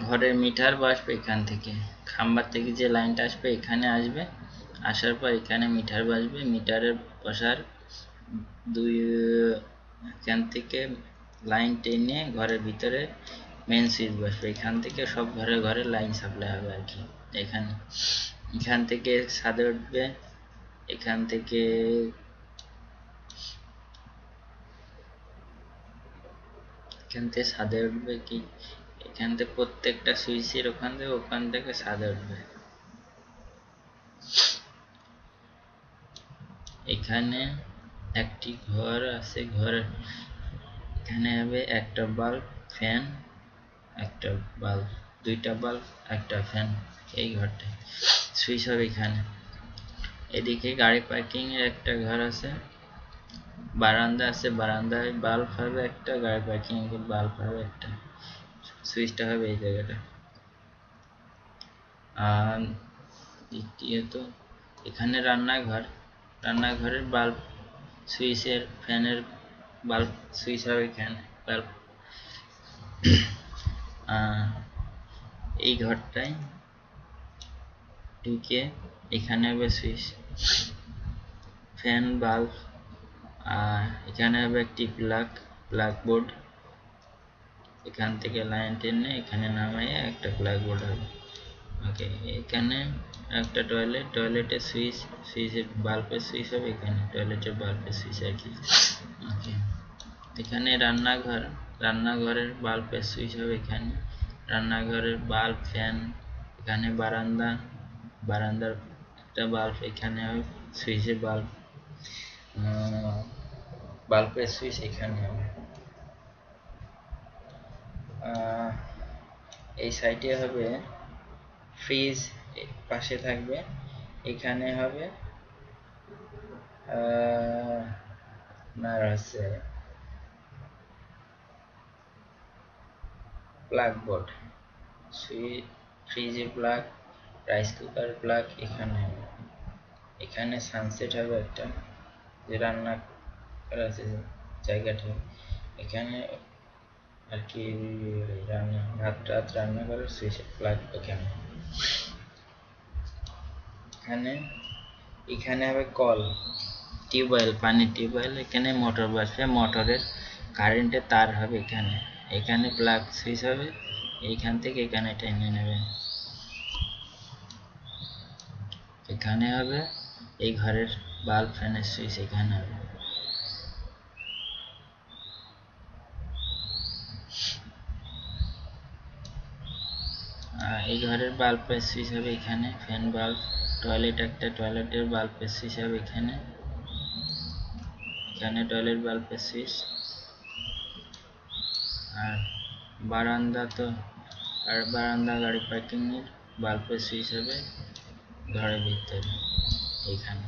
ঘরের মিটার বসবে এখান থেকে, খাম্বার থেকে যে লাইনটা আসবে এখানে আসবে, আসার পর এখানে মিটার বসবে, মিটারের বসার এখান থেকে লাইন টেনে ঘরের ভিতরে মেন সুইচ বসবে, এখান থেকে সব ঘরে ঘরে লাইন সাপ্লাই হবে আর কি। এখান থেকে ছাদে উঠবে, এখান থেকে ছাদে উঠবে কি, এখান থেকে প্রত্যেকটা সুইচের ওখান থেকে ছাদে উঠবে। এখানে একটি ঘর আছে, ঘরের এখানে হবে একটা বাল্ব, ফ্যান, একটা বাল্ব, দুইটা বাল্ব, একটা ফ্যান, এই ঘরটায় সুইচ হবে এখানে। এদিকে গাড়ি পার্কিং এর একটা ঘর আছে, বারান্দা আছে, বারান্দায় বাল্ব হবে একটা, গাড়ি পার্কিং এর বাল্ব হবে একটা, সুইচটা হবে এই জায়গাটা। আর দ্বিতীয়ত এখানে রান্নাঘর, রান্নাঘরের বাল্ব সুইচের ফ্যানের বাল্ব সুইচ হবে এখানে বাল্ব। এই ঘরটায় ঢুকে এখানে হবে সুইচ, ফ্যান, বাল্ব, আর এখানে হবে একটি প্লাগ বোর্ড, এখান থেকে লাইন টেনে এখানে নামাইয়ে একটা প্লাগ বোর্ড হবে। ওকে, এখানে একটা টয়লেট, টয়লেটের সুইচ, সুইচের বাল্বের সুইচ হবে এখানে, টয়লেটের বাল্বের সুইচ আর কি। ওকে, এখানে রান্নাঘর, রান্নাঘরের বাল্বের সুইচ হবে এখানে, রান্নাঘরের বাল্ব, ফ্যান, এখানে বারান্দা, বারান্দার একটা বাল্ব এখানে হবে, সুইচের বাল্ব, বাল্বের সুইচ এখানে হবে। এই সাইডে হবে ফ্রিজ, পাশে থাকবে, এখানে হবে আপনার আছে প্লাগ বোর্ড, সুইচ, ফ্রিজের প্লাগ, রাইস কুকার প্লাগ এখানে হবে। এখানে সানসেট হবে একটা, যে রান্না করা আছে জায়গাটা, এখানে আর কি রান্না, ভাত টাত রান্না করার সুইচের প্লাগ এখানে। এখানে হবে কল, টিউবওয়েল, পানির টিউবওয়েল, এখানে মোটর বসবে, মোটরের কারেন্টের তার হবে এখানে, এখানে প্লাগ সুইচ হবে, এইখান থেকে এখানে টেনে নেবে। এখানে হবে এই ঘরের বাল্ব, ফ্যানের সুইচ এখানে হবে। এই ঘরের বাল্বের সুইচ হবে এখানে, ফ্যান, বাল্ব, টয়লেট একটা, টয়লেটের বাল্বের সুইচ হবে এখানে, এখানে টয়লেট বাল্বের সুইচ। আর বারান্দা তো, আর বারান্দা গাড়ি পার্কিং এর বাল্বের সুইচ হবে ঘরের ভিতরে এইখানে।